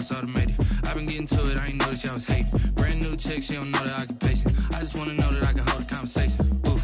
it's automated. I've been getting to it, I ain't noticed y'all was hating. Brand new chick, she don't know the occupation. I just wanna know that I can hold a conversation. Oof,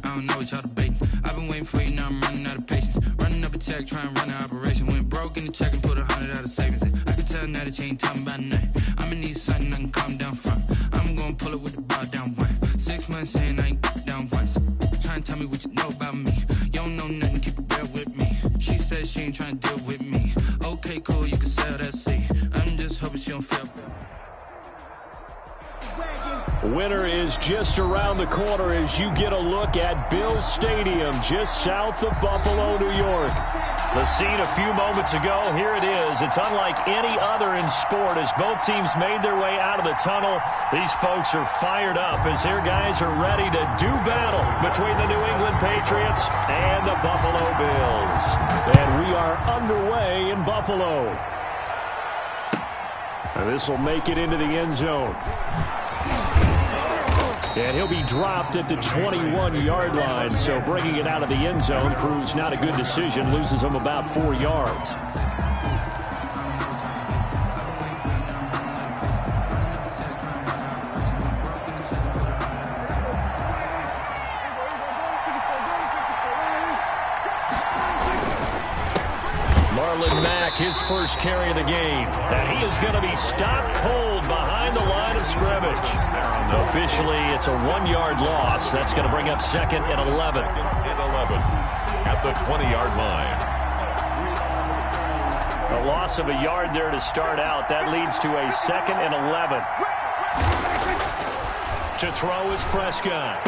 I don't know what y'all debating. I've been waiting for you, now I'm running out of patience. Running up a check, trying to run an operation. Went broke in the check and put 100 out of savings in. I can tell now that you ain't talking about nothing. I'ma need something I can calm down front. I'm gonna pull it with the bar down one. 6 months in, I ain't down once. Trying to tell me what you know about me. You don't know nothing, keep it real with me. She says she ain't trying to deal with me. Okay, cool, you can sell that seat. I'm just hoping she don't feel. Winter is just around the corner as you get a look at Bills Stadium, just south of Buffalo, New York. The scene a few moments ago, here it is. It's unlike any other in sport as both teams made their way out of the tunnel. These folks are fired up as their guys are ready to do battle between the New England Patriots and the Buffalo Bills. And we are underway in Buffalo. And this will make it into the end zone. And he'll be dropped at the 21-yard line, so bringing it out of the end zone proves not a good decision, loses him about 4 yards. His first carry of the game, and he is going to be stopped cold behind the line of scrimmage. Officially, it's a 1-yard loss. That's going to bring up 2nd and 11. At the 20-yard line. A loss of a yard there to start out. That leads to a 2nd and 11. To throw is Prescott.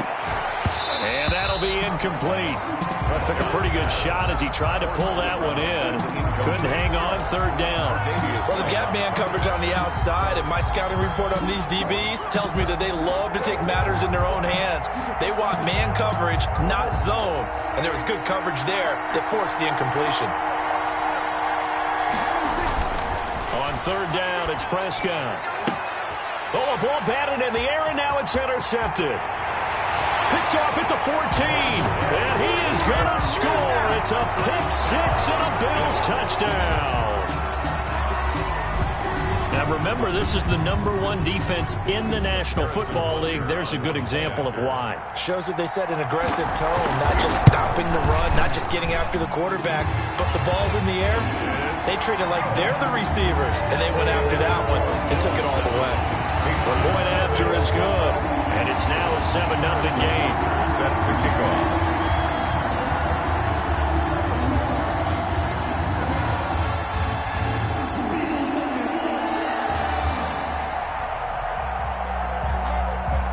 And that'll be incomplete. That took a pretty good shot as he tried to pull that one in. Couldn't hang on, 3rd down. Well, they've got man coverage on the outside, and my scouting report on these DBs tells me that they love to take matters in their own hands. They want man coverage, not zone. And there was good coverage there that forced the incompletion. On 3rd down, it's Prescott. Oh, a ball batted in the air, and now it's intercepted. Picked off at the 14, and he is going to score. It's a pick-6 and a Bills touchdown. Now remember, this is the #1 defense in the National Football League. There's a good example of why. Shows that they set an aggressive tone, not just stopping the run, not just getting after the quarterback, but the ball's in the air. They treat it like they're the receivers, and they went after that one and took it all the way. The point after is good, and it's now a 7-0 game. Set to kick off.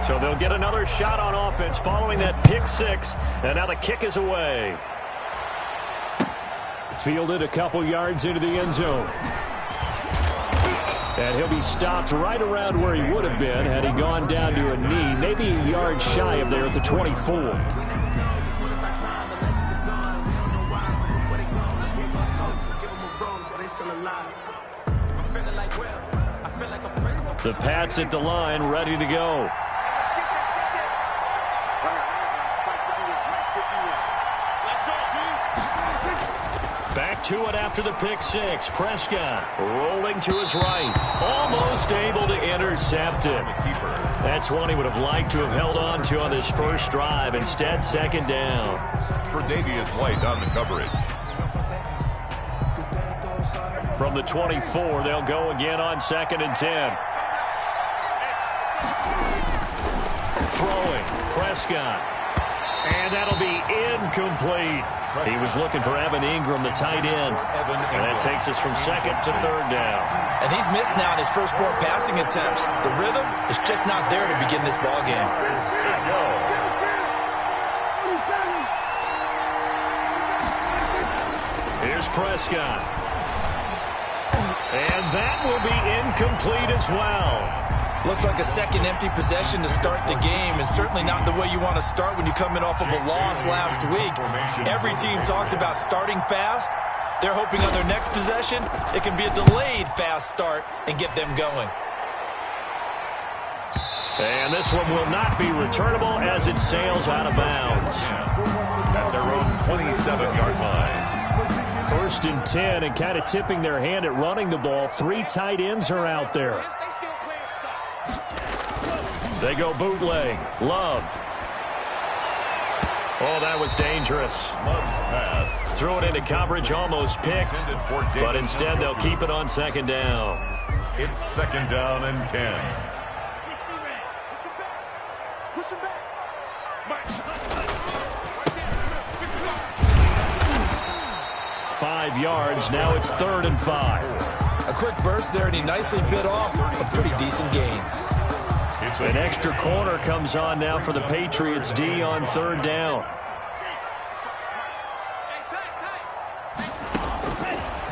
So they'll get another shot on offense following that pick-6, and now the kick is away. Fielded a couple yards into the end zone. And he'll be stopped right around where he would have been had he gone down to a knee, maybe a yard shy of there at the 24. The Pats at the line, ready to go. Back to it after the pick-6. Prescott rolling to his right. Almost able to intercept it. That's one he would have liked to have held on to on this first drive. Instead, 2nd down. Tre'Davious White on the coverage. From the 24, they'll go again on 2nd and 10. Throwing. Prescott. And that'll be incomplete. He was looking for Evan Ingram, the tight end. And that takes us from 2nd to 3rd down. And he's missed now in his first 4 passing attempts. The rhythm is just not there to begin this ball game. Here's Prescott. And that will be incomplete as well. Looks like a second empty possession to start the game, and certainly not the way you want to start when you come in off of a loss last week. Every team talks about starting fast. They're hoping on their next possession, it can be a delayed fast start and get them going. And this one will not be returnable as it sails out of bounds. At their own 27-yard line. 1st and 10, and kind of tipping their hand at running the ball. 3 tight ends are out there. They go bootleg. Love. Oh, that was dangerous. Love's pass. Threw it into coverage, almost picked, but instead they'll keep it on 2nd down. It's 2nd down and 10. Push him back. 5 yards. Now it's 3rd and 5. A quick burst there, and he nicely bit off a pretty decent gain. An extra corner comes on now for the Patriots D on 3rd down.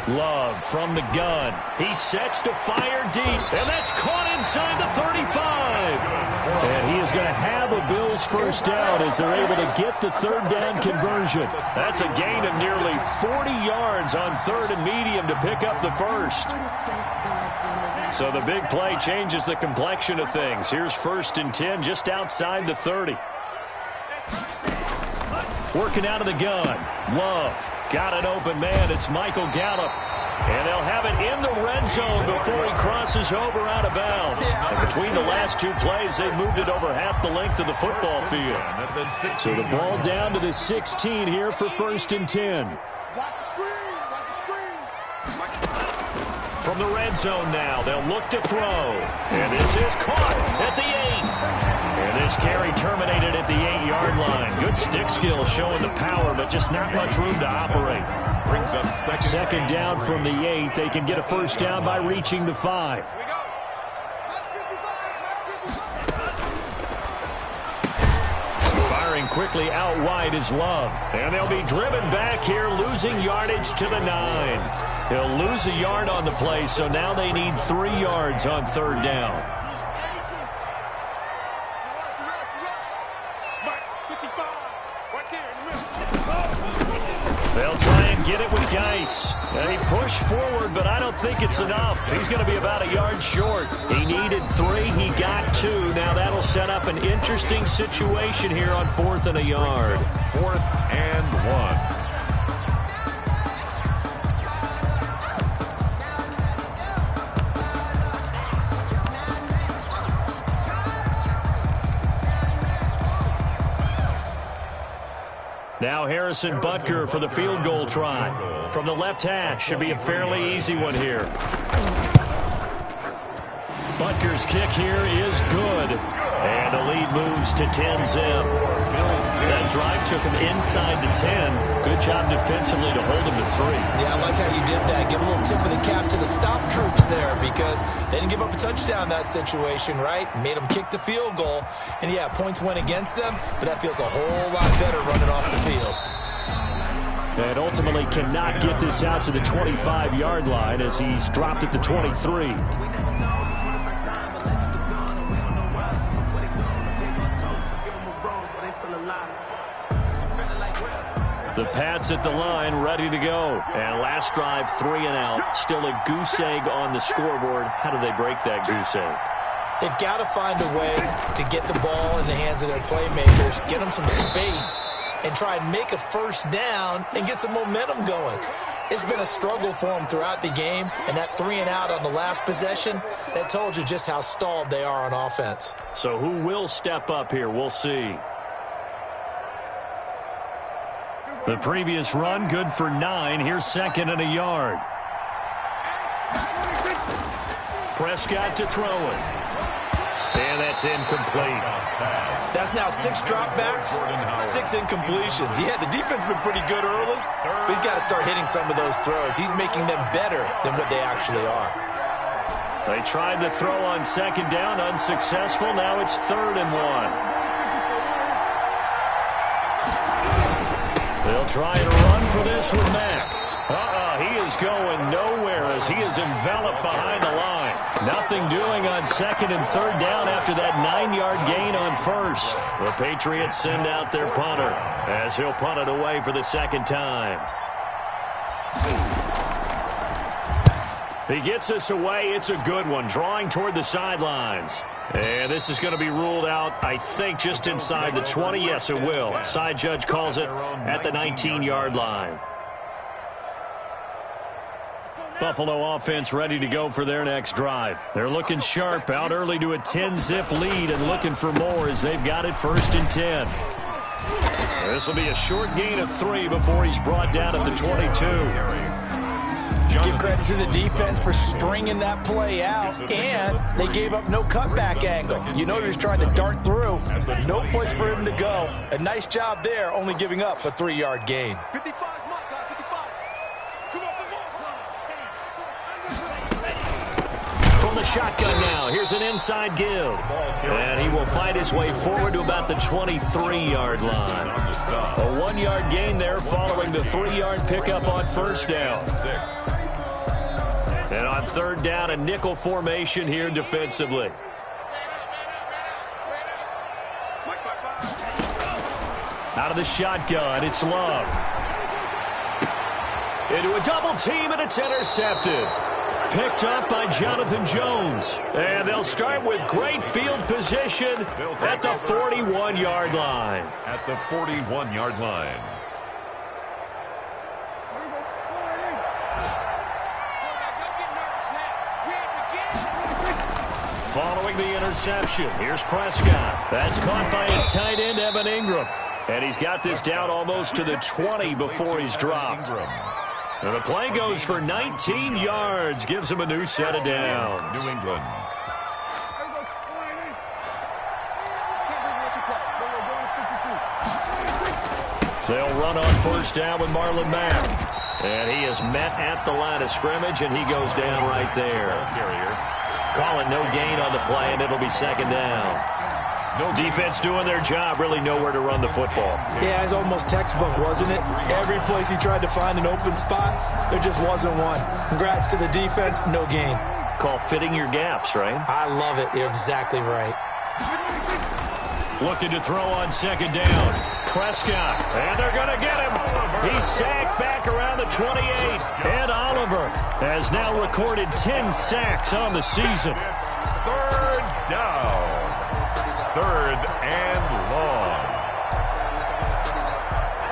Love from the gun. He sets to fire deep, and that's caught inside the 35. And he is going to have a Bills 1st down as they're able to get the 3rd down conversion. That's a gain of nearly 40 yards on 3rd and medium to pick up the 1st. So the big play changes the complexion of things. Here's 1st and 10 just outside the 30. Working out of the gun. Love. Got an open man. It's Michael Gallup. And they'll have it in the red zone before he crosses over out of bounds. And between the last 2 plays, they moved it over half the length of the football field. So the ball down to the 16 here for 1st and 10. From the red zone now, they'll look to throw. And this is caught at the 8. And this carry terminated at the 8-yard line. Good stick skill showing the power, but just not much room to operate. Brings up 2nd down from the 8. They can get a 1st down by reaching the 5. Firing quickly out wide is Love. And they'll be driven back here, losing yardage to the 9. He'll lose a yard on the play, so now they need 3 yards on 3rd down. They'll try and get it with Geis. And he pushed forward, but I don't think it's enough. He's going to be about a yard short. He needed 3. He got 2. Now that'll set up an interesting situation here on 4th and a yard. 4th and 1. Now Harrison Butker for the field goal try. From the left hash, should be a fairly easy one here. Butker's kick here is good. And the lead moves to 10-zip. That drive took him inside the 10. Good job defensively to hold him to 3. Yeah, I like how you did that. Give a little tip of the cap to the stop troops there because they didn't give up a touchdown in that situation, right? Made them kick the field goal. And, yeah, points went against them, but that feels a whole lot better running off the field. And ultimately cannot get this out to the 25-yard line as he's dropped at the 23. The Pats at the line, ready to go. And last drive, 3 and out. Still a goose egg on the scoreboard. How do they break that goose egg? They've got to find a way to get the ball in the hands of their playmakers, get them some space, and try and make a 1st down and get some momentum going. It's been a struggle for them throughout the game, and that 3 and out on the last possession, that told you just how stalled they are on offense. So who will step up here? We'll see. The previous run, good for 9. Here's 2nd and a yard. Prescott to throw it. And that's incomplete. That's now 6 dropbacks, 6 incompletions. Yeah, the defense has been pretty good early, but he's got to start hitting some of those throws. He's making them better than what they actually are. They tried to throw on 2nd down, unsuccessful. Now it's 3rd and 1. They'll try and run for this with Mack. He is going nowhere as he is enveloped behind the line. Nothing doing on 2nd and 3rd down after that 9-yard gain on 1st. The Patriots send out their punter as he'll punt it away for the 2nd time. He gets us away. It's a good one, drawing toward the sidelines. And this is going to be ruled out, I think, just inside the 20. Yes, it will. Side judge calls it at the 19-yard line. Buffalo offense ready to go for their next drive. They're looking sharp, out early to a 10-zip lead and looking for more as they've got it 1st and 10. This will be a short gain of 3 before he's brought down at the 22. Give credit to the defense for stringing that play out, and they gave up no cutback angle. You know, he was trying to dart through. No place for him to go. A nice job there, only giving up a 3-yard gain. 55 mark, 55. Come off the wall. From the shotgun now, here's an inside give. And he will fight his way forward to about the 23-yard line. A 1-yard gain there following the 3-yard pickup on 1st down. And on 3rd down, a nickel formation here defensively. Out of the shotgun, it's Love. Into a double team, and it's intercepted. Picked up by Jonathan Jones. And they'll start with great field position at the 41-yard line. At the 41-yard line. Following the interception, here's Prescott. That's caught by his tight end, Evan Ingram. And he's got this down almost to the 20 before he's dropped. And the play goes for 19 yards, gives him a new set of downs. New England. They'll run on 1st down with Marlon Mack. And he is met at the line of scrimmage, and he goes down right there. Call it no gain on the play, and it'll be 2nd down. No defense doing their job, really nowhere to run the football. Yeah, it's almost textbook, wasn't it? Every place he tried to find an open spot, there just wasn't one. Congrats to the defense, no gain. Call fitting your gaps, right? I love it. You're exactly right. Looking to throw on 2nd down. Prescott, and they're going to get him. He's sacked back around the 28. And Oliver has now recorded 10 sacks on the season. 3rd down. 3rd and long.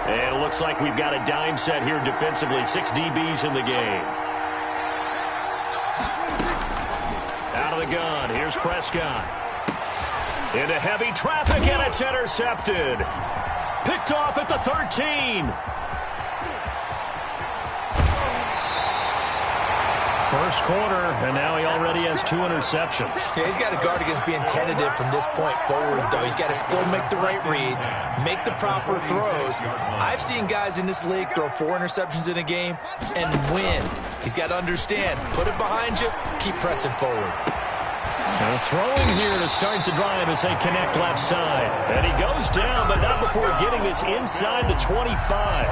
And it looks like we've got a dime set here defensively. 6 DBs in the game. Out of the gun, here's Prescott. Into heavy traffic, and it's intercepted. Picked off at the 13. First quarter, and now he already has 2 interceptions. Yeah, he's got to guard against being tentative from this point forward, though. He's got to still make the right reads, make the proper throws. I've seen guys in this league throw 4 interceptions in a game and win. He's got to understand, put it behind you, keep pressing forward. And throwing here to start the drive as they connect left side. And he goes down, but not before getting this inside the 25.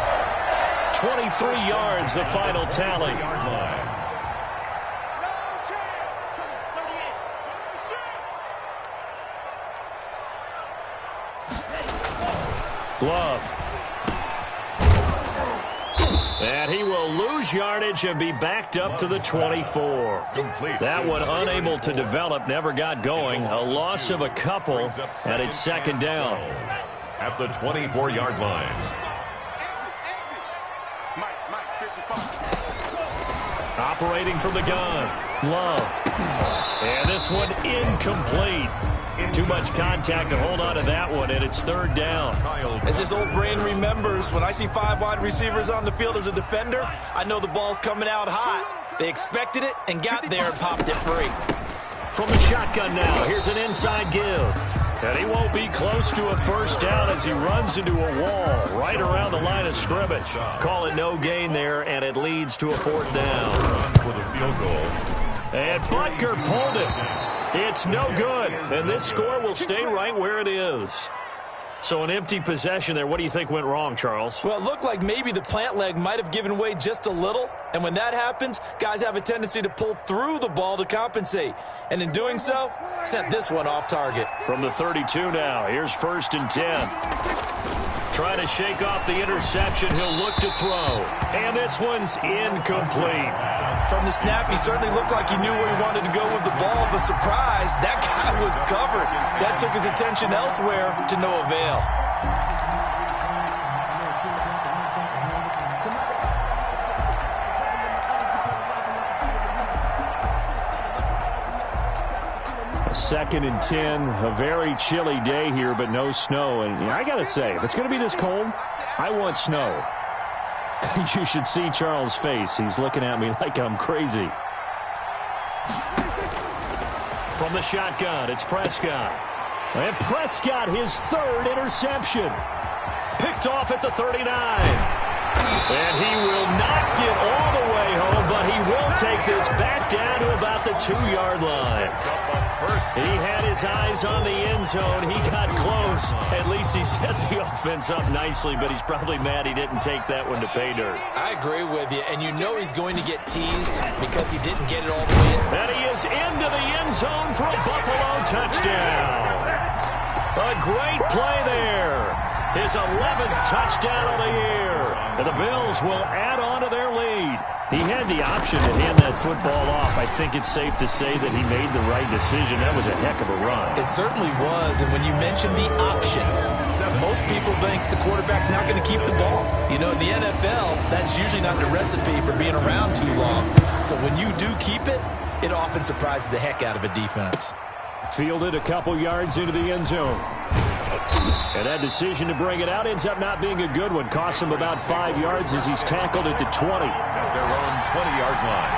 23 yards, the final tally. Love. And he will lose yardage and be backed up to the 24. That one unable to develop, never got going. A loss of a couple, and it's 2nd down. At the 24-yard line. Operating from the gun. Love. And this one incomplete. Too much contact to hold on to that one, and it's 3rd down. As this old brain remembers, when I see 5 wide receivers on the field as a defender, I know the ball's coming out hot. They expected it and got there and popped it free. From the shotgun now, here's an inside give. And he won't be close to a 1st down as he runs into a wall right around the line of scrimmage. Call it no gain there, and it leads to a 4th down. With a field goal. And Butker pulled it. It's no good, and this score will stay right where it is. So an empty possession there. What do you think went wrong, Charles? Well, it looked like maybe the plant leg might have given way just a little, and when that happens, guys have a tendency to pull through the ball to compensate, and in doing so, sent this one off target. From the 32 now, here's 1st and 10. Trying to shake off the interception, he'll look to throw. And this one's incomplete. From the snap, he certainly looked like he knew where he wanted to go with the ball, but surprise, that guy was covered. So that took his attention elsewhere to no avail. 2nd and 10. A very chilly day here, but no snow. And I got to say, if it's going to be this cold, I want snow. You should see Charles' face. He's looking at me like I'm crazy. From the shotgun, it's Prescott. And Prescott, his 3rd interception. Picked off at the 39. And he will not get all the way home, but he will take this back down to about the 2-yard line. He had his eyes on the end zone. He got close. At least he set the offense up nicely, but he's probably mad he didn't take that one to pay dirt. I agree with you, and you know he's going to get teased because he didn't get it all the way in. And he is into the end zone for a Buffalo touchdown. A great play there. His 11th touchdown of the year. And the Bills will add on to their lead. He had the option to hand that football off. I think it's safe to say that he made the right decision. That was a heck of a run. It certainly was, and when you mentioned the option, most people think the quarterback's not going to keep the ball. You know, in the NFL, that's usually not the recipe for being around too long. So when you do keep it, it often surprises the heck out of a defense. Fielded a couple yards into the end zone. And that decision to bring it out ends up not being a good one. Costs him about 5 yards as he's tackled at the 20. At their own 20-yard line.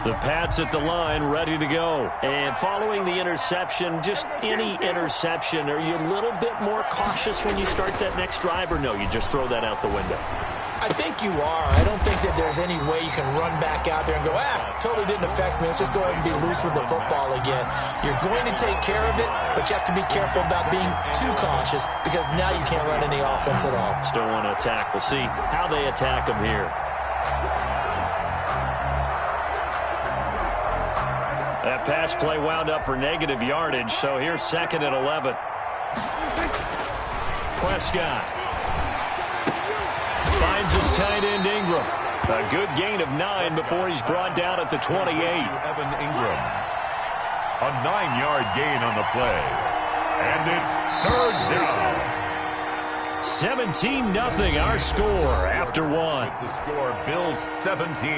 The Pats at the line, ready to go. And following the interception, just any interception, are you a little bit more cautious when you start that next drive, or no, you just throw that out the window? I think you are. I don't think that there's any way you can run back out there and go, totally didn't affect me. Let's just go ahead and be loose with the football again. You're going to take care of it, but you have to be careful about being too cautious because now you can't run any offense at all. Still want to attack. We'll see how they attack him here. That pass play wound up for negative yardage, so here's 2nd and 11. Prescott finds his tight end Ingram. A good gain of 9 before he's brought down at the 28. Evan Ingram. A 9-yard gain on the play. And it's 3rd down. 17-0 our score after 1. The score, Bills 17.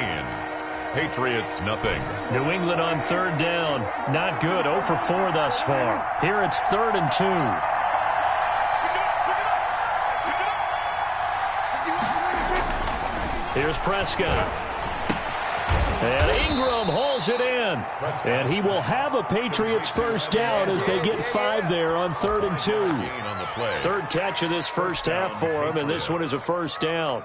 Patriots nothing. New England on 3rd down. Not good. 0 for 4 thus far. Here it's 3rd and 2. Here's Prescott. And Ingram hauls it in. And he will have a Patriots first down as they get 5 there on 3rd and 2. 3rd catch of this first half for him, and this one is a first down.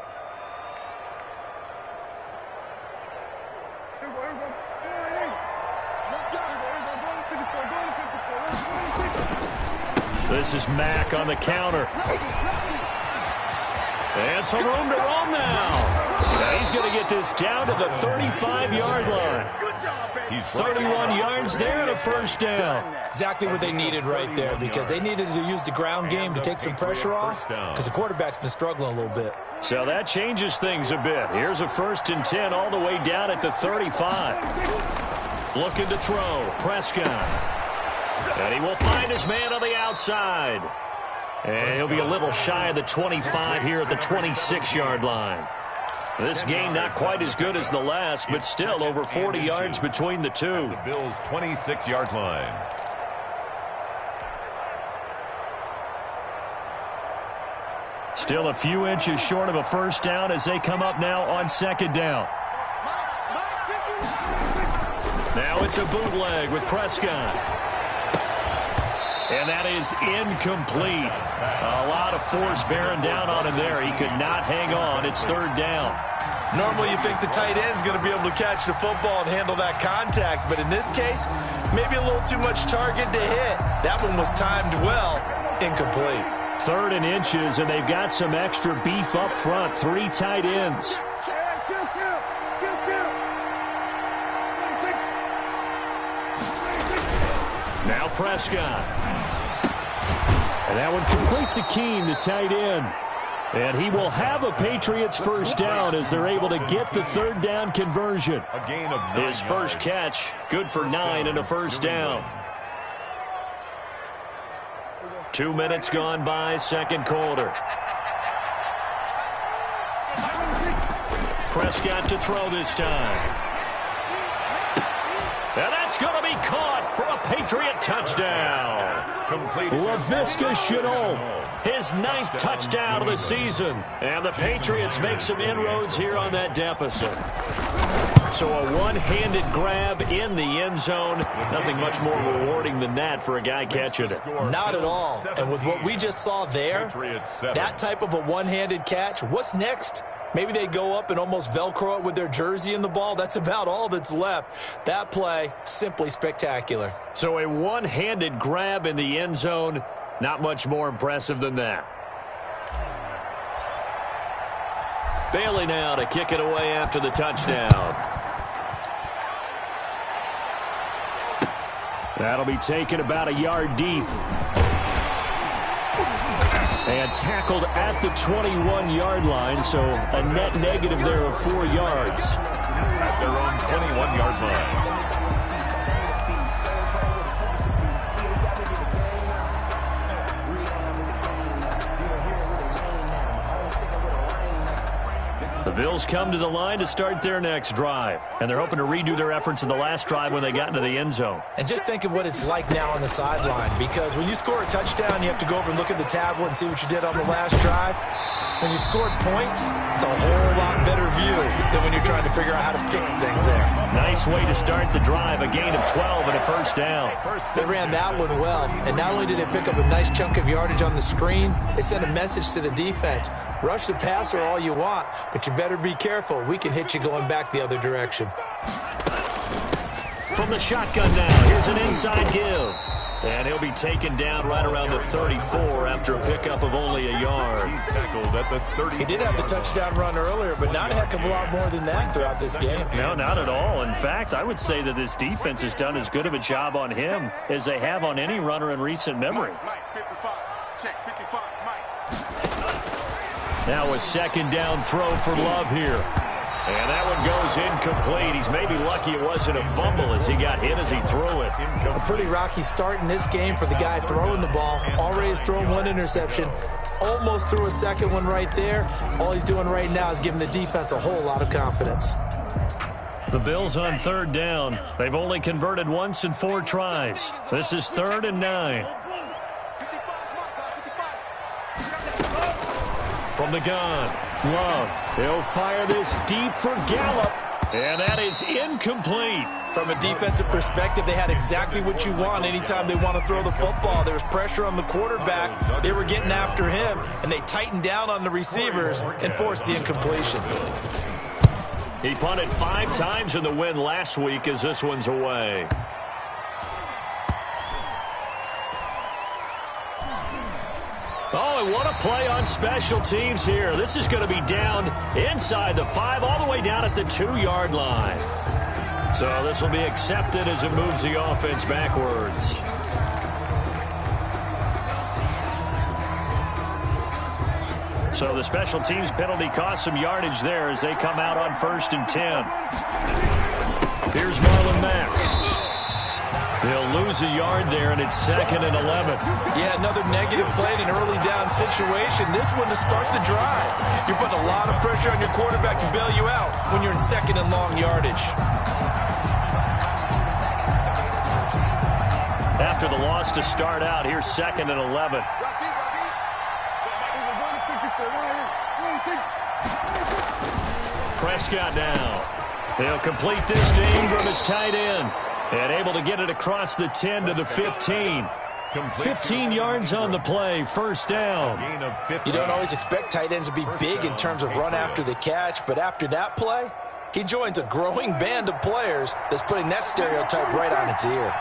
This is Mack on the counter. And some room to roam now. And he's going to get this down to the 35-yard line. 31 yards there and a first down. Exactly what they needed right there because they needed to use the ground game to take some pressure off because the quarterback's been struggling a little bit. So that changes things a bit. Here's a 1st and 10 all the way down at the 35. Looking to throw. Prescott. And he will find his man on the outside. And he'll be a little shy of the 25 here at the 26-yard line. This game not quite as good as the last, but still over 40 yards between the two. The Bills' 26-yard line. Still a few inches short of a first down as they come up now on 2nd down. Now it's a bootleg with Prescott. And that is incomplete. A lot of force bearing down on him there. He could not hang on. It's 3rd down. Normally you think the tight end's going to be able to catch the football and handle that contact, but in this case, maybe a little too much target to hit. That one was timed well. Incomplete. 3rd and inches, and they've got some extra beef up front. 3 tight ends. Now Prescott. And that one complete to Keene, the tight end. And he will have a Patriots first down as they're able to get the 3rd down conversion. A gain of 9 His first catch, good for 9 and a first down. 2 minutes gone by, 2nd quarter. Prescott to throw this time. And that's going to be caught for a Patriot touchdown. Laviska Shenault, his 9th touchdown of the season. And the Patriots make some inroads here on that deficit. So a one-handed grab in the end zone. Nothing much more rewarding than that for a guy catching it. Not at all. And with what we just saw there, that type of a one-handed catch, what's next? Maybe they go up and almost Velcro it with their jersey in the ball. That's about all that's left. That play, simply spectacular. So a one-handed grab in the end zone, not much more impressive than that. Bailey now to kick it away after the touchdown. That'll be taken about a yard deep. And tackled at the 21-yard line, so a net negative there of 4 yards. At their own 21-yard line. The Bills come to the line to start their next drive. And they're hoping to redo their efforts in the last drive when they got into the end zone. And just think of what it's like now on the sideline, because when you score a touchdown, you have to go over and look at the tablet and see what you did on the last drive. When you scored points, it's a whole lot better view than when you're trying to figure out how to fix things there. Nice way to start the drive, a gain of 12 and a first down. They ran that one well, and not only did they pick up a nice chunk of yardage on the screen, they sent a message to the defense. Rush the passer all you want, but you better be careful. We can hit you going back the other direction. From the shotgun now, here's an inside give. And he'll be taken down right around the 34 after a pickup of only a yard. He's tackled at the 30. He did have the touchdown run earlier, but not a heck of a lot more than that throughout this game. No, not at all. In fact, I would say that this defense has done as good of a job on him as they have on any runner in recent memory. Mike, 55. Check, 55, Mike. Now a second down throw for Love here. And that one goes incomplete. He's maybe lucky it wasn't a fumble as he got hit as he threw it. A pretty rocky start in this game for the guy throwing the ball. Already has thrown one interception. Almost threw a second one right there. All he's doing right now is giving the defense a whole lot of confidence. The Bills on third down. They've only converted once in 4 tries. This is 3rd and 9. From the gun, Love. He'll fire this deep for Gallup. And that is incomplete. From a defensive perspective, they had exactly what you want anytime they want to throw the football. There was pressure on the quarterback. They were getting after him, and they tightened down on the receivers and forced the incompletion. He punted 5 times in the win last week as this one's away. Oh, and what a play on special teams here. This is going to be down inside the 5, all the way down at the 2-yard line. So this will be accepted as it moves the offense backwards. So the special teams penalty cost some yardage there as they come out on 1st and 10. Here's Marlon Mack. They'll lose a yard there, and it's 2nd and 11. Yeah, another negative play in an early down situation. This one to start the drive. You're putting a lot of pressure on your quarterback to bail you out when you're in 2nd and long yardage. After the loss to start out, here's 2nd and 11. Prescott now. He'll complete this to Ingram as tight end. And able to get it across the 10 to the 15. 15 yards on the play, 1st down. You don't always expect tight ends to be big in terms of run after the catch, but after that play, he joins a growing band of players that's putting that stereotype right on its ear.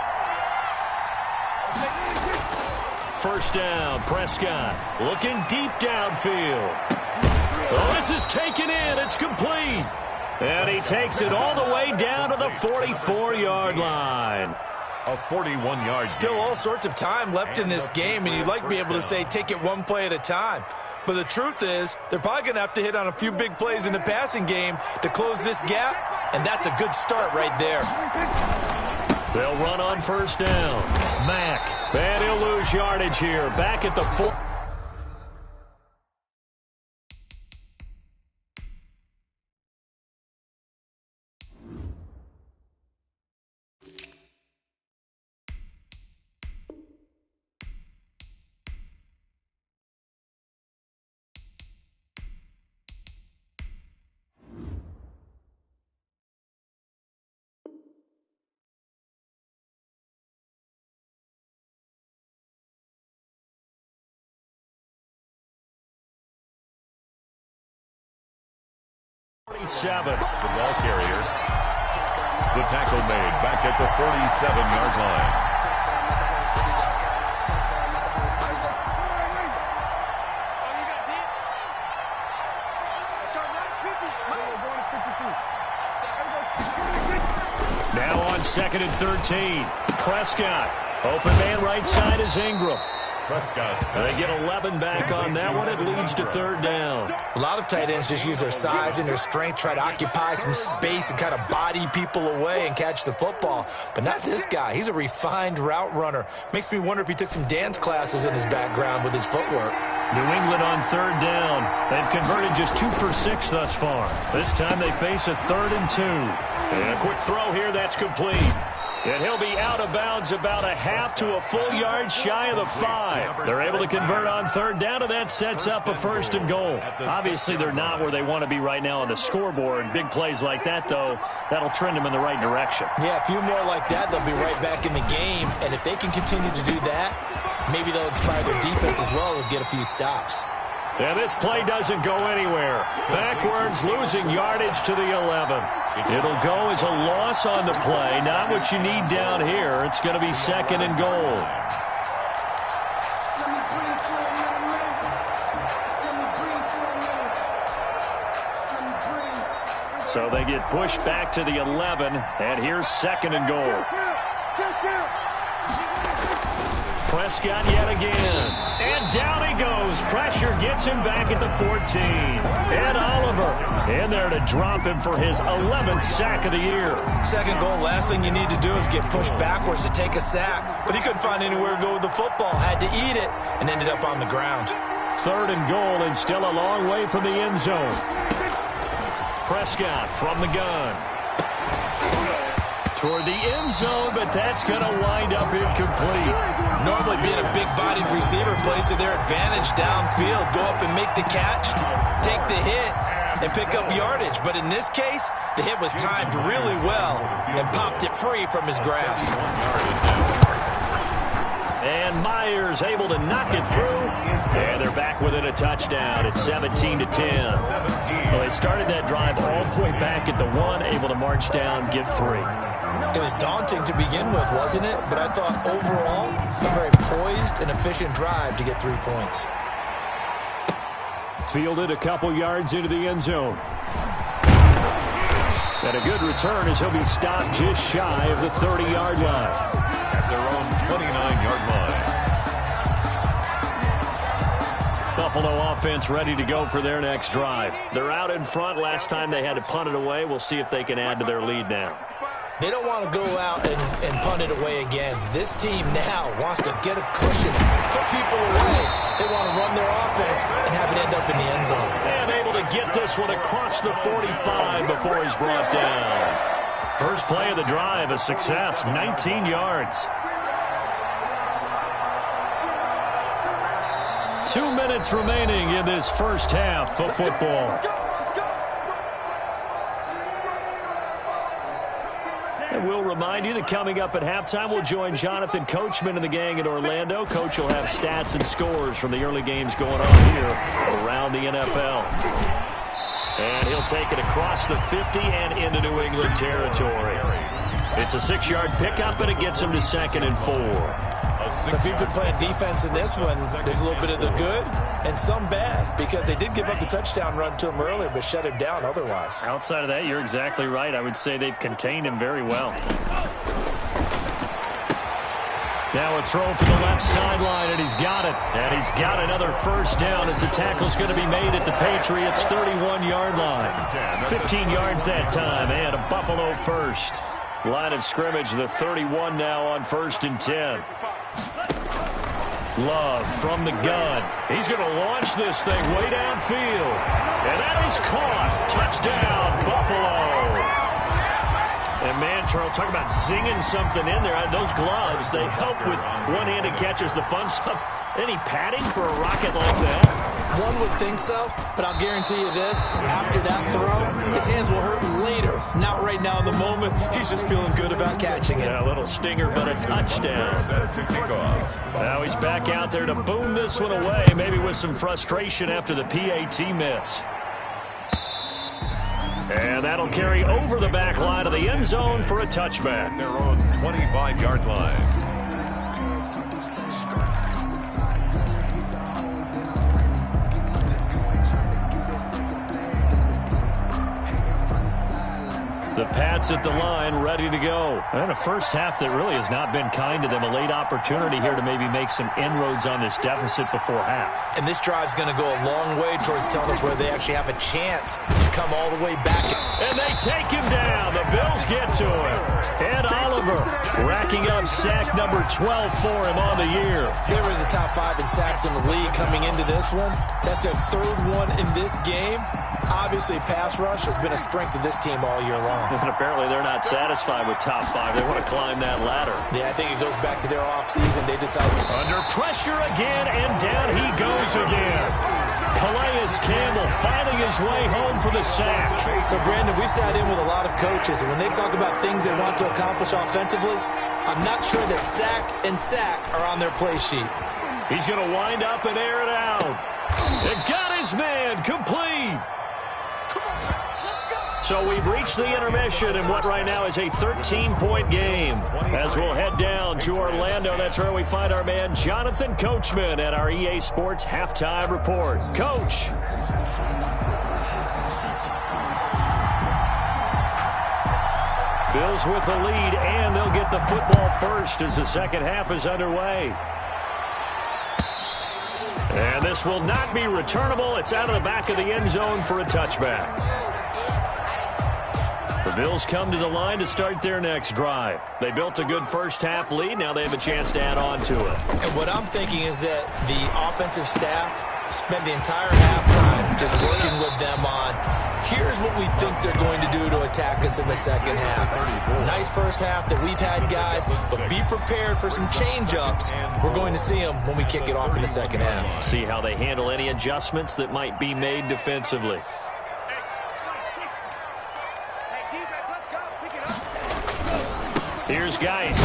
1st down, Prescott looking deep downfield. Oh, this is taken in. It's complete. And he takes it all the way down to the 44-yard line. A 41-yard. Still all sorts of time left in this game, and you'd like to be able to say take it one play at a time. But the truth is, they're probably going to have to hit on a few big plays in the passing game to close this gap, and that's a good start right there. They'll run on 1st down. Mack, and he'll lose yardage here. Back at the 4. 7. The ball carrier. The tackle made back at the 37-yard line. Now on 2nd and 13. Prescott. Open man right side is Ingram. Prescott. They get 11 back on that one. It leads to 3rd down. A lot of tight ends just use their size and their strength, try to occupy some space and kind of body people away and catch the football. But not this guy. He's a refined route runner. Makes me wonder if he took some dance classes in his background with his footwork. New England on 3rd down. They've converted just 2 for 6 thus far. This time they face a 3rd and 2. And a quick throw here, that's complete. And he'll be out of bounds about a half to a full yard shy of the 5. They're able to convert on 3rd down, and that sets up a 1st and goal. Obviously, they're not where they want to be right now on the scoreboard. Big plays like that, though, that'll trend them in the right direction. Yeah, a few more like that, they'll be right back in the game. And if they can continue to do that, maybe they'll inspire their defense as well and get a few stops. And this play doesn't go anywhere. Backwards, losing yardage to the 11. It'll go as a loss on the play. Not what you need down here. It's going to be 2nd and goal. So they get pushed back to the 11. And here's 2nd and goal. Prescott yet again. And down he goes. Pressure gets him back at the 14. And Oliver in there to drop him for his 11th sack of the year. 2nd goal, last thing you need to do is get pushed backwards to take a sack. But he couldn't find anywhere to go with the football. Had to eat it and ended up on the ground. 3rd and goal and still a long way from the end zone. Prescott from the gun. Toward the end zone, but that's going to wind up incomplete. Normally being a big-bodied receiver plays to their advantage downfield. Go up and make the catch, take the hit, and pick up yardage. But in this case, the hit was timed really well and popped it free from his grasp. And Myers able to knock it through. And they're back within a touchdown. It's 17-10. Well, they started that drive all the way back at the 1, able to march down, get 3. It was daunting to begin with, wasn't it? But I thought overall, a very poised and efficient drive to get 3 points. Fielded a couple yards into the end zone. And a good return as he'll be stopped just shy of the 30-yard line. At their own 29-yard line. Buffalo offense ready to go for their next drive. They're out in front. Last time they had to punt it away. We'll see if they can add to their lead now. They don't want to go out and punt it away again. This team now wants to get a cushion, put people away. They want to run their offense and have it end up in the end zone. And able to get this one across the 45 before he's brought down. First play of the drive, a success, 19 yards. 2 minutes remaining in this first half of football. And we'll remind you that coming up at halftime, we'll join Jonathan Coachman and the gang in Orlando. Coach will have stats and scores from the early games going on here around the NFL. And he'll take it across the 50 and into New England territory. It's a 6-yard pickup, and it gets him to 2nd and 4. So if you've been playing defense in this one, there's a little bit of the good and some bad, because they did give up the touchdown run to him earlier, but shut him down otherwise. Outside of that, you're exactly right. I would say they've contained him very well. Now a throw from the left sideline, and he's got it. And he's got another first down as the tackle's going to be made at the Patriots' 31-yard line. 15 yards that time, and a Buffalo first. Line of scrimmage, the 31 now on 1st and 10. Love from the gun. He's going to launch this thing way downfield. And that is caught. Touchdown, Buffalo. And man, Charles, talk about zinging something in there. Those gloves, they help with one-handed catches, the fun stuff. Any padding for a rocket like that? One would think so, but I'll guarantee you this. After that throw, his hands will hurt later. Not right now in the moment. He's just feeling good about catching it. Yeah, a little stinger, but a touchdown. Now he's back out there to boom this one away, maybe with some frustration after the PAT miss. And that'll carry over the back line of the end zone for a touchback. Their own 25-yard line. The Pats at the line, ready to go. And a first half that really has not been kind to them. A late opportunity here to maybe make some inroads on this deficit before half. And this drive's going to go a long way towards telling us where they actually have a chance to come all the way back. And they take him down. The Bills get to him. Ed Oliver racking up sack number 12 for him on the year. They were in the top 5 in sacks in the league coming into this one. That's their 3rd one in this game. Obviously, pass rush has been a strength of this team all year long. And apparently they're not satisfied with top 5. They want to climb that ladder. Yeah, I think it goes back to their offseason. They decided. Under pressure again, and down he goes again. Calais Campbell finding his way home for the sack. So, Brandon, we sat in with a lot of coaches, and when they talk about things they want to accomplish offensively, I'm not sure that sack and sack are on their play sheet. He's going to wind up and air it out. It got his man complete. So we've reached the intermission in what right now is a 13-point game. As we'll head down to Orlando, that's where we find our man Jonathan Coachman at our EA Sports Halftime Report. Coach. Bills with the lead, and they'll get the football first as the second half is underway. And this will not be returnable. It's out of the back of the end zone for a touchback. The Bills come to the line to start their next drive. They built a good first half lead. Now they have a chance to add on to it. And what I'm thinking is that the offensive staff spent the entire halftime just working with them on, here's what we think they're going to do to attack us in the second half. Nice first half that we've had, guys, but be prepared for some change-ups. We're going to see them when we kick it off in the second half. See how they handle any adjustments that might be made defensively. Here's Geis.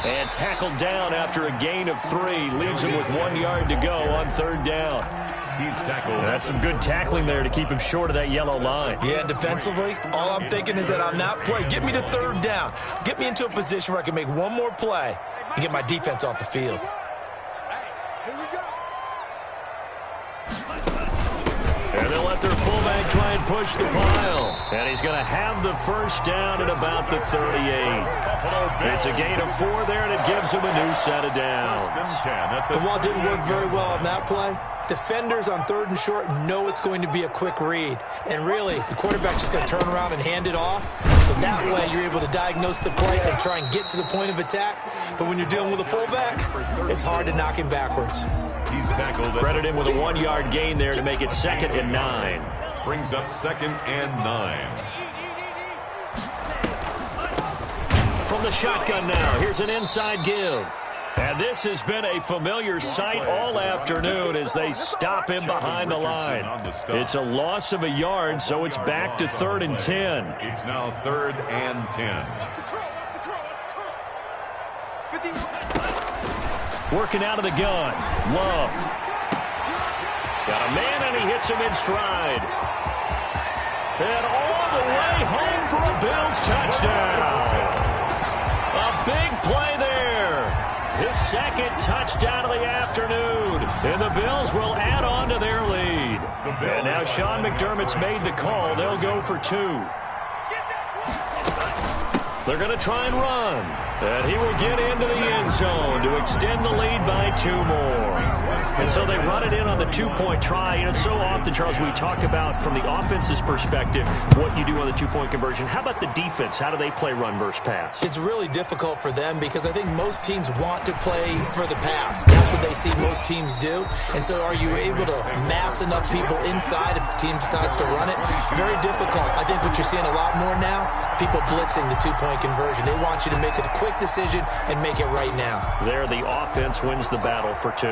And tackled down after a gain of 3. Leaves him with 1 yard to go on 3rd down. He's tackled. That's some good tackling there to keep him short of that yellow line. Yeah, defensively, all I'm thinking is that on that play, get me to 3rd down. Get me into a position where I can make one more play and get my defense off the field. And they'll let their fullback try and push the pile. And he's going to have the first down at about the 38. It's a gain of 4 there, and it gives him a new set of downs. And while it didn't work very well on that play, defenders on 3rd and short know it's going to be a quick read. And really, the quarterback's just going to turn around and hand it off. So that way, you're able to diagnose the play and try and get to the point of attack. But when you're dealing with a fullback, it's hard to knock him backwards. He's tackled. Credit him with a 1 yard gain there to make it 2nd and 9. Brings up 2nd and 9. From the shotgun now, here's an inside give. And this has been a familiar sight all afternoon as they stop him behind the line. It's a loss of a yard, so it's back to 3rd and 10. It's now 3rd and 10. Working out of the gun. Love. Got a man, and he hits him in stride. And all the way home for a Bills touchdown. A big play there. His 2nd touchdown of the afternoon. And the Bills will add on to their lead. And now Sean McDermott's made the call. They'll go for 2. They're going to try and run. And he will get into the end zone to extend the lead by 2 more. And so they run it in on the 2-point try. You know, so often, Charles, we talk about from the offense's perspective what you do on the 2-point conversion. How about the defense? How do they play run versus pass? It's really difficult for them because I think most teams want to play for the pass. That's what they see most teams do. And so are you able to mass enough people inside if the team decides to run it? Very difficult. I think what you're seeing a lot more now, people blitzing the 2-point conversion. They want you to make a quick decision and make it right now. There, the offense wins the battle for 2.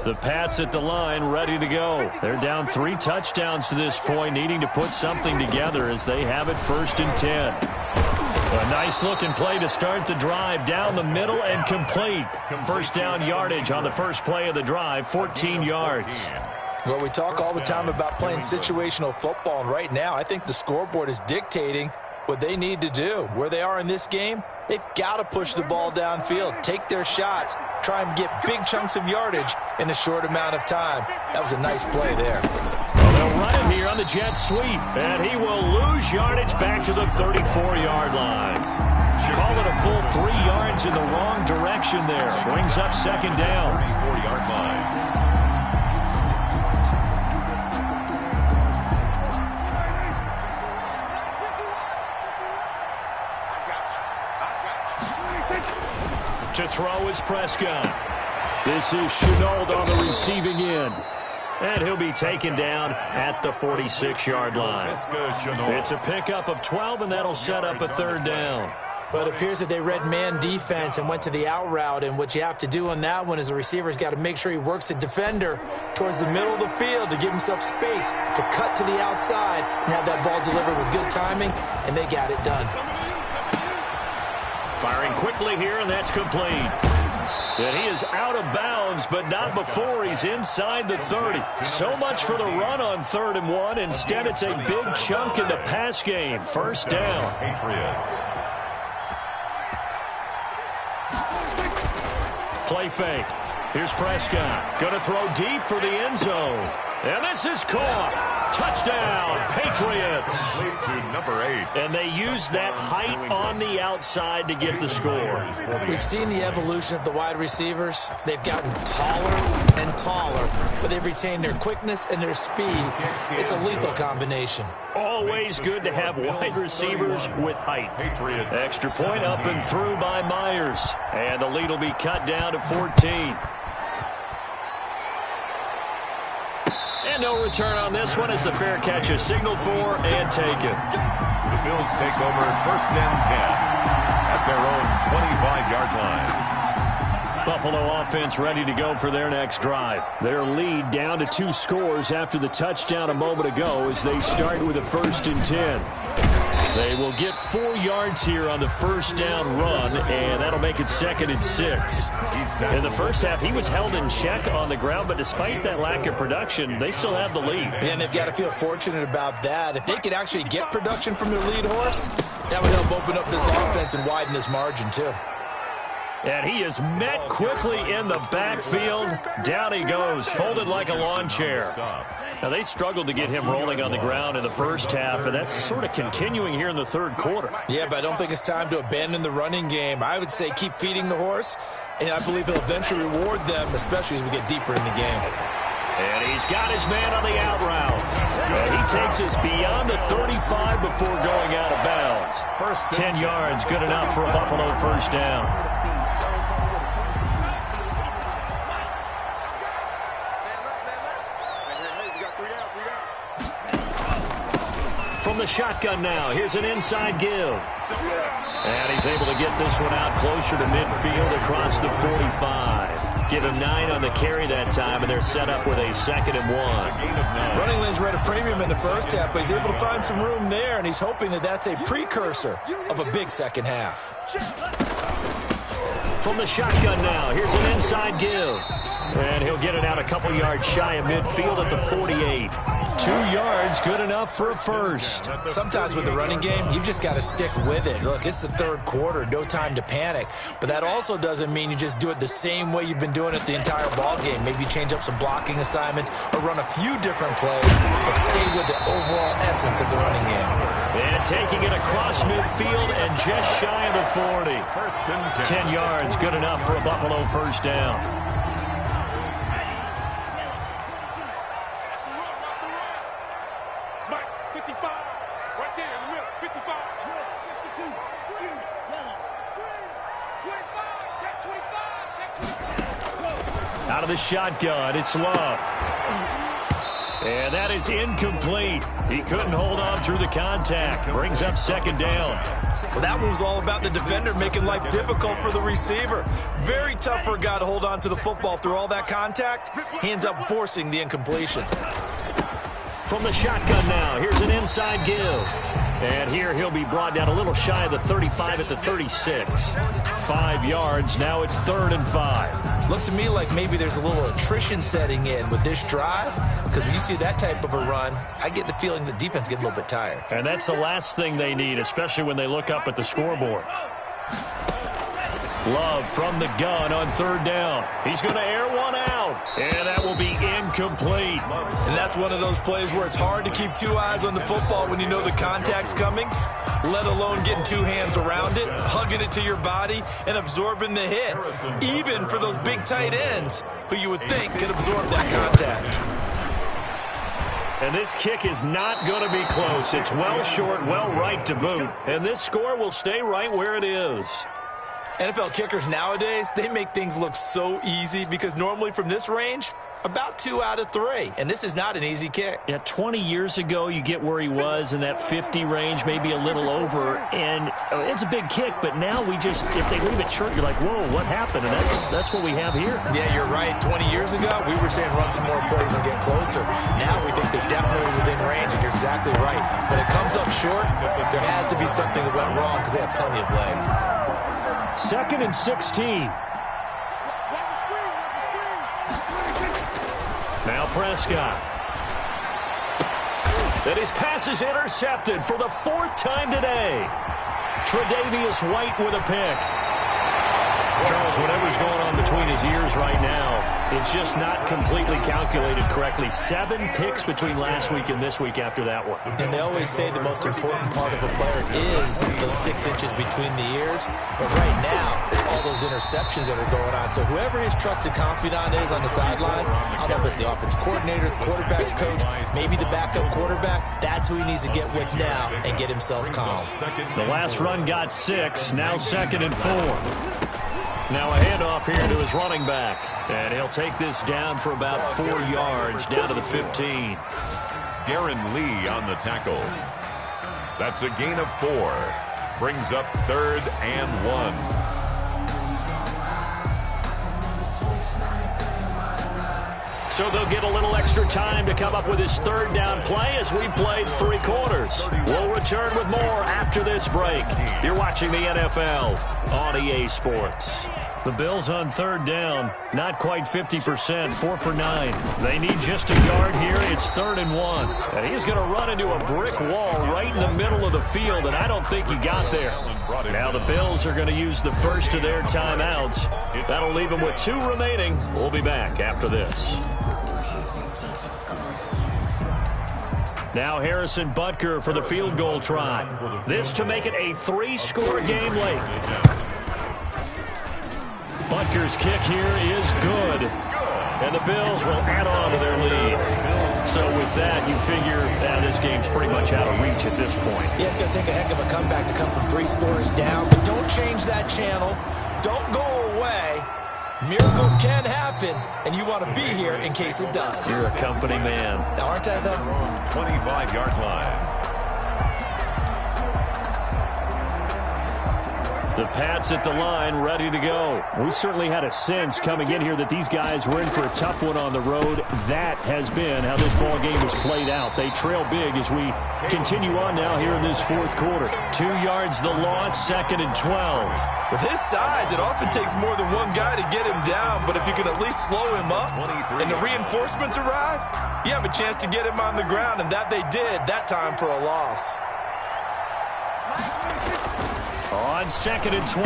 The Pats at the line, ready to go. They're down 3 touchdowns to this point, needing to put something together as they have it 1st and 10. A nice-looking play to start the drive down the middle and complete. First down yardage on the first play of the drive, 14 yards. Well, we talk all the time about playing situational football, and right now I think the scoreboard is dictating what they need to do. Where they are in this game, they've got to push the ball downfield, take their shots, try and get big chunks of yardage in a short amount of time. That was a nice play there. They'll run him here on the jet sweep, and he will lose yardage back to the 34-yard line. Call it a full 3 yards in the wrong direction there. Brings up second down. 34-yard line. To throw is Prescott. This is Chenault on the receiving end. And he'll be taken down at the 46-yard line. It's a pickup of 12, and that'll set up a third down. But it appears that they read man defense and went to the out route, and what you have to do on that one is the receiver's got to make sure he works the defender towards the middle of the field to give himself space to cut to the outside and have that ball delivered with good timing, and they got it done. Firing quickly here, and that's complete. And he is out of bounds, but not before he's inside the 30. So much for the run on 3rd and 1. Instead, it's a big chunk in the pass game. First down. Patriots. Play fake. Here's Prescott. Going to throw deep for the end zone. And this is caught. Touchdown, Patriots. To number 8. And they use that height on the outside to get the score. We've seen the evolution of the wide receivers. They've gotten taller and taller, but they've retained their quickness and their speed. It's a lethal combination. Always good to have wide receivers with height. Extra point up and through by Myers. And the lead will be cut down to 14. And no return on this one as the fair catch is signaled for and taken. The Bills take over 1st and 10 at their own 25-yard line. Buffalo offense ready to go for their next drive. Their lead down to 2 scores after the touchdown a moment ago as they start with a 1st and 10. They will get 4 yards here on the first down run, and that'll make it 2nd and 6. In the first half, he was held in check on the ground, but despite that lack of production, they still have the lead. And they've got to feel fortunate about that. If they could actually get production from their lead horse, that would help open up this offense and widen this margin, too. And he is met quickly in the backfield. Down he goes, folded like a lawn chair. Now, they struggled to get him rolling on the ground in the first half, and that's sort of continuing here in the 3rd quarter. Yeah, but I don't think it's time to abandon the running game. I would say keep feeding the horse, and I believe he'll eventually reward them, especially as we get deeper in the game. And he's got his man on the out route. And he takes us beyond the 35 before going out of bounds. 10 yards, good enough for a Buffalo first down. From the shotgun now, here's an inside give. And he's able to get this one out closer to midfield across the 45. Give him 9 on the carry that time, and they're set up with a 2nd and 1. Running lanes were at a premium in the first half, but he's able to find some room there, and he's hoping that that's a precursor of a big second half. From the shotgun now, here's an inside give. And he'll get it out a couple yards shy of midfield at the 48. 2 yards, good enough for a first. Sometimes with the running game, you've just got to stick with it. Look, it's the 3rd quarter, no time to panic. But that also doesn't mean you just do it the same way you've been doing it the entire ball game. Maybe change up some blocking assignments or run a few different plays, but stay with the overall essence of the running game. And taking it across midfield and just shy of the 40. 10 yards, good enough for a Buffalo first down. Out of the shotgun, it's Love. And that is incomplete. He couldn't hold on through the contact. Brings up 2nd down. Well, that one was all about the defender making life difficult for the receiver. Very tough for a guy to hold on to the football through all that contact. He ends up forcing the incompletion. From the shotgun now, here's an inside give. And here he'll be brought down a little shy of the 35 at the 36. 5 yards. Now it's 3rd and 5. Looks to me like maybe there's a little attrition setting in with this drive, because when you see that type of a run, I get the feeling the defense gets a little bit tired. And that's the last thing they need, especially when they look up at the scoreboard. Love from the gun on 3rd down. He's going to air one out, and that will be incomplete. And that's one of those plays where it's hard to keep 2 eyes on the football when you know the contact's coming, let alone getting 2 hands around it, hugging it to your body, and absorbing the hit, even for those big tight ends who you would think could absorb that contact. And this kick is not going to be close. It's well short, well right to boot, and this score will stay right where it is. NFL kickers nowadays, they make things look so easy because normally from this range, about 2 out of 3. And this is not an easy kick. Yeah, 20 years ago, you get where he was in that 50 range, maybe a little over. And it's a big kick, but now we just, if they leave it short, you're like, whoa, what happened? And that's what we have here. Yeah, you're right. 20 years ago, we were saying run some more plays and get closer. Now we think they're definitely within range, and you're exactly right. When it comes up short, there has to be something that went wrong because they have plenty of leg. 2nd and 16. Now Prescott. And his pass is intercepted for the 4th time today. Tre'Davious White with a pick. Charles, whatever's going on between his ears right now, it's just not completely calculated correctly. 7 picks between last week and this week after that one. And they always say the most important part of a player is those 6 inches between the ears. But right now, it's all those interceptions that are going on. So whoever his trusted confidant is on the sidelines, I don't know if it's the offensive coordinator, the quarterback's coach, maybe the backup quarterback, that's who he needs to get with now and get himself calm. The last run got 6, now 2nd and 4. Now a handoff here to his running back. And he'll take this down for about 4 yards, down to the 15. Darren Lee on the tackle. That's a gain of 4. Brings up 3rd and 1. So they'll get a little extra time to come up with his 3rd down play as we played 3 quarters. We'll return with more after this break. You're watching the NFL on EA Sports. The Bills on 3rd down, not quite 50%, 4 for 9. They need just a yard here. It's 3rd and 1. And he's going to run into a brick wall right in the middle of the field, and I don't think he got there. Now the Bills are going to use the first of their timeouts. That'll leave them with 2 remaining. We'll be back after this. Now Harrison Butker for the field goal try. This to make it a 3-score game late. Butker's kick here is good. And the Bills will add on to their lead. So with that, you figure this game's pretty much out of reach at this point. Yeah, it's going to take a heck of a comeback to come from 3 scores down. But don't change that channel. Don't go away. Miracles can happen, and you want to be here in case it does. You're a company man. Now, aren't I, though? 25-yard line. The Pats at the line, ready to go. We certainly had a sense coming in here that these guys were in for a tough one on the road. That has been how this ball game has played out. They trail big as we continue on now here in this 4th quarter. 2 yards the loss, 2nd and 12. With his size, it often takes more than one guy to get him down, but if you can at least slow him up and the reinforcements arrive, you have a chance to get him on the ground, and that they did that time for a loss. On 2nd and 12,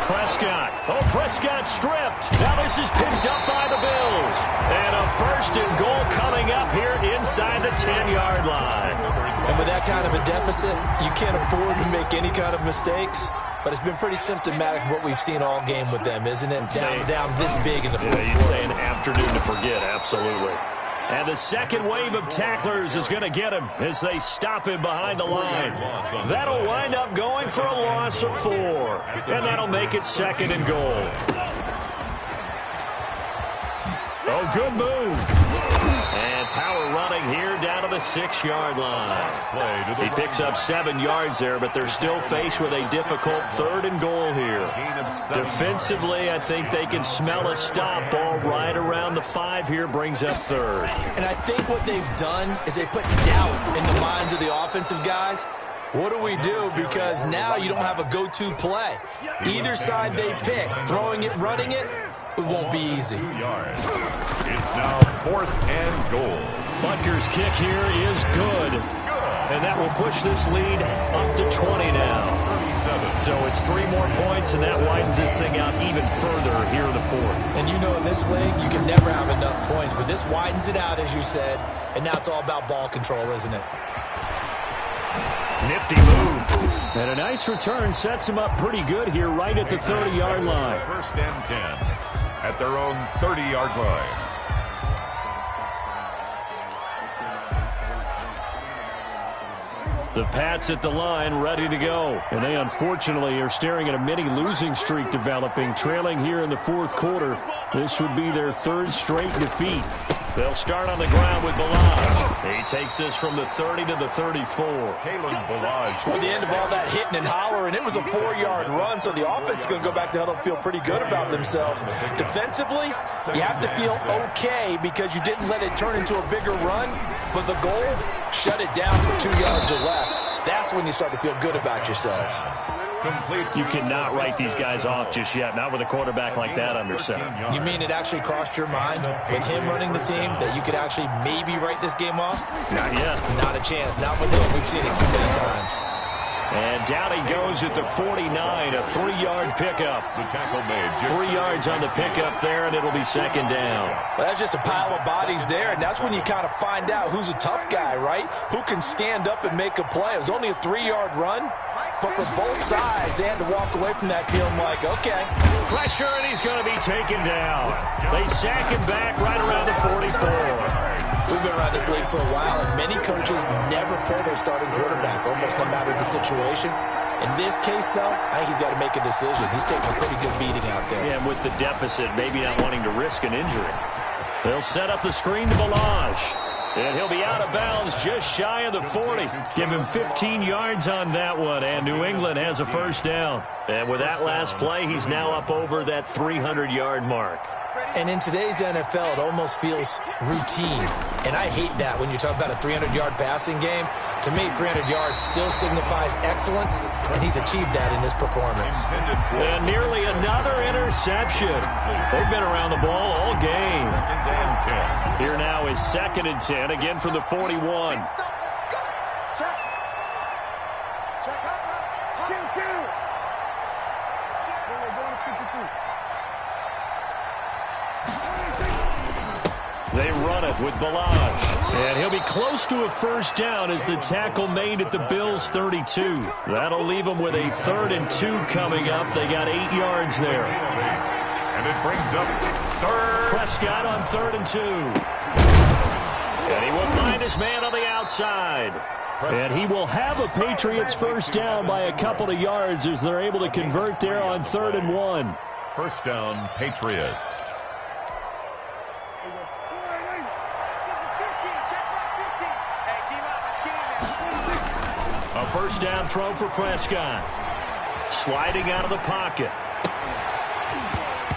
Prescott. Oh, Prescott stripped. Now this is picked up by the Bills. And a 1st and goal coming up here inside the 10-yard line. And with that kind of a deficit, you can't afford to make any kind of mistakes. But it's been pretty symptomatic of what we've seen all game with them, isn't it? Down this big in the 4th quarter. You'd say an afternoon to forget, absolutely. And the second wave of tacklers is going to get him as they stop him behind the line. That'll wind up going for a loss of 4. And that'll make it 2nd and goal. Oh, good move. And power running here down to the 6-yard line. He picks up 7 yards there, but they're still faced with a difficult 3rd and goal here. Defensively, I think they can smell a stop ball right around the 5 here, brings up 3rd. And I think what they've done is they put doubt in the minds of the offensive guys. What do we do? Because now you don't have a go-to play. Either side they pick, throwing it, running it, it won't be easy. 2 yards. It's now 4th and goal. Butker's kick here is good. And that will push this lead up to 20 now. 37. So it's 3 more points, and that widens this thing out even further here in the 4th. And you know in this league, you can never have enough points, but this widens it out, as you said, and now it's all about ball control, isn't it? Nifty move. And a nice return sets him up pretty good here right at the 30-yard line. 1st and 10 at their own 30-yard line. The Pats at the line, ready to go. And they unfortunately are staring at a mini losing streak developing, trailing here in the 4th quarter. This would be their 3rd straight defeat. They'll start on the ground with Balaj. He takes this from the 30 to the 34. Kalen Balaj. At the end of all that hitting and hollering, it was a 4-yard run, so the offense is going to go back to huddle and feel pretty good about themselves. Defensively, you have to feel okay because you didn't let it turn into a bigger run, but the goal, shut it down for 2 yards or less. That's when you start to feel good about yourselves. Complete. You cannot write these guys off just yet, not with a quarterback like that under center. You mean it actually crossed your mind with him running the team that you could actually maybe write this game off? Not yet. Not a chance. Not with him. We've seen it too many times. And down he goes at the 49, a 3-yard pickup. The tackle made. 3 yards on the pickup there, and it'll be 2nd down. Well, that's just a pile of bodies there, and that's when you kind of find out who's a tough guy, right? Who can stand up and make a play. It was only a 3-yard run, but for both sides, they had to walk away from that feeling like, okay. Pressure, and he's going to be taken down. They sack him back right around the 44. We've been around this league for a while, and many coaches never pull their starting quarterback, almost no matter the situation. In this case, though, I think he's got to make a decision. He's taking a pretty good beating out there. Yeah, and with the deficit, maybe not wanting to risk an injury. They'll set up the screen to Balaj. And he'll be out of bounds just shy of the 40. Give him 15 yards on that one, and New England has a 1st down. And with that last play, he's now up over that 300-yard mark. And in today's NFL, it almost feels routine. And I hate that when you talk about a 300-yard passing game. To me, 300 yards still signifies excellence, and he's achieved that in this performance. And nearly another interception. They've been around the ball all game. Here now is 2nd and 10, again from the 41. They run it with Balaj. And he'll be close to a 1st down as the tackle made at the Bills' 32. That'll leave them with a 3rd and 2 coming up. They got 8 yards there. And it brings up 3rd. Prescott on 3rd and 2. And he will find his man on the outside. And he will have a Patriots 1st down by a couple of yards as they're able to convert there on 3rd and 1. 1st down, Patriots. A 1st down throw for Prescott. Sliding out of the pocket.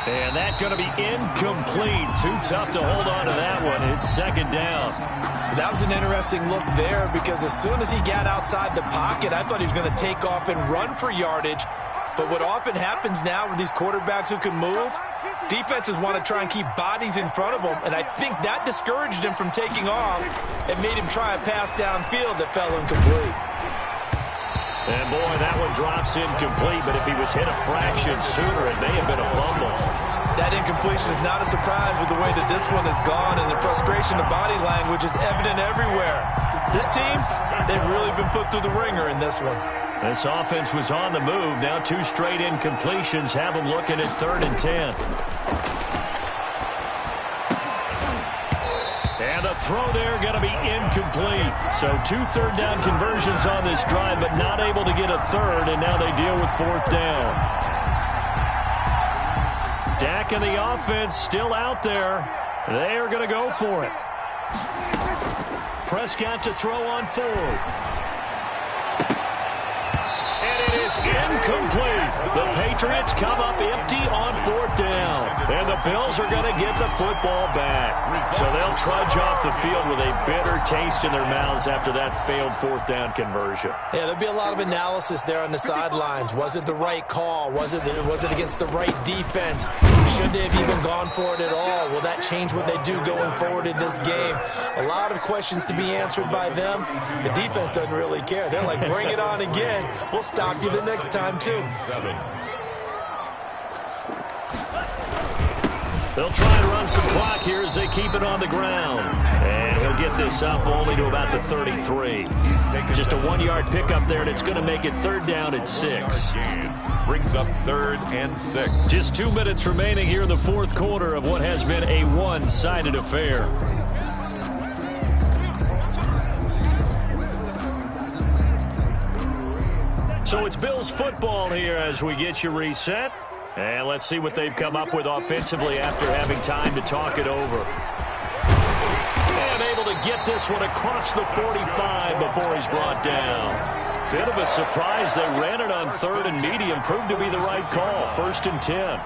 And that's going to be incomplete. Too tough to hold on to that one. It's 2nd down. That was an interesting look there because as soon as he got outside the pocket, I thought he was going to take off and run for yardage. But what often happens now with these quarterbacks who can move, defenses want to try and keep bodies in front of them, and I think that discouraged him from taking off and made him try a pass downfield that fell incomplete. And boy, that one drops incomplete, but if he was hit a fraction sooner, it may have been a fumble. That incompletion is not a surprise with the way that this one has gone, and the frustration of body language is evident everywhere. This team, they've really been put through the ringer in this one. This offense was on the move. Now 2 straight incompletions have them looking at 3rd and 10. And the throw there going to be incomplete. So 2 third down conversions on this drive, but not able to get a 3rd, and now they deal with 4th down. Dak and the offense still out there. They are going to go for it. Prescott to throw on 4th. And it is is incomplete. The Patriots come up empty on 4th down. And the Bills are going to get the football back. So they'll trudge off the field with a bitter taste in their mouths after that failed 4th down conversion. Yeah, there'll be a lot of analysis there on the sidelines. Was it the right call? Was it against the right defense? Should they have even gone for it at all? Will that change what they do going forward in this game? A lot of questions to be answered by them. The defense doesn't really care. They're like, bring it on again. We'll stop you the next time, too. They'll try and run some clock here as they keep it on the ground. And he'll get this up only to about the 33. Just a 1-yard pickup there, and it's going to make it 3rd down at 6. Brings up 3rd and 6. Just 2 minutes remaining here in the 4th quarter of what has been a one-sided affair. So it's Bills football here as we get you reset. And let's see what they've come up with offensively after having time to talk it over. And able to get this one across the 45 before he's brought down. Bit of a surprise. They ran it on 3rd and medium. Proved to be the right call. 1st and 10.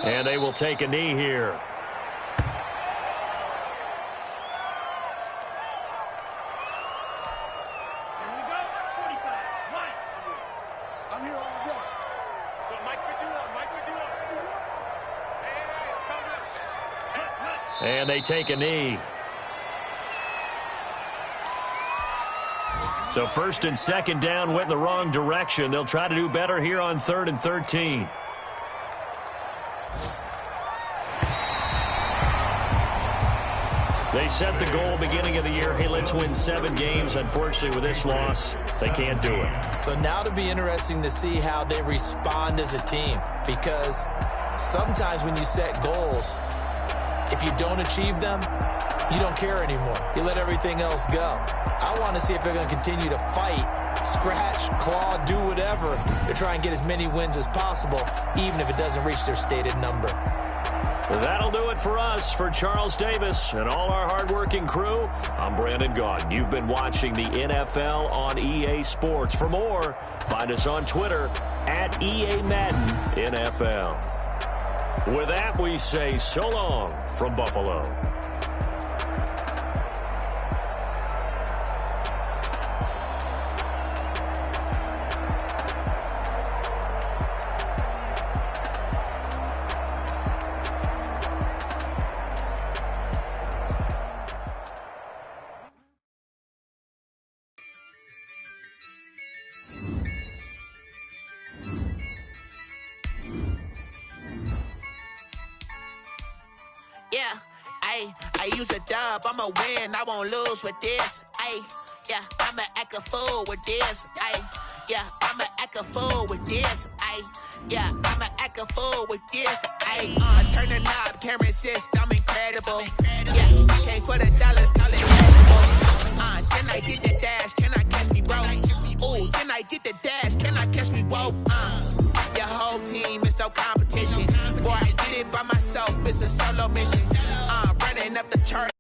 And they will take a knee here. And they take a knee. So 1st and 2nd down went in the wrong direction. They'll try to do better here on 3rd and 13. They set the goal beginning of the year, hey, let's win 7 games. Unfortunately, with this loss, they can't do it. So now it'll be interesting to see how they respond as a team. Because sometimes when you set goals, if you don't achieve them, you don't care anymore. You let everything else go. I want to see if they're going to continue to fight, scratch, claw, do whatever to try and get as many wins as possible, even if it doesn't reach their stated number. That'll do it for us. For Charles Davis and all our hardworking crew, I'm Brandon Gaudin. You've been watching the NFL on EA Sports. For more, find us on Twitter at EA Madden NFL. With that, we say so long from Buffalo. I use a dub, I'ma win, I won't lose with this. Yeah, I'ma act a fool with this. Yeah, I'ma act a fool with this. Yeah, I'ma act a fool with this. Turn the knob, camera assist, I'm incredible. Yeah, came for the dollars, call it incredible. Then I did the dash, can I catch me, bro? Ooh, then I did the dash, can I catch me, whoa? Your whole team is no competition. Boy, I did it by myself, it's a solo mission. Running up the chart.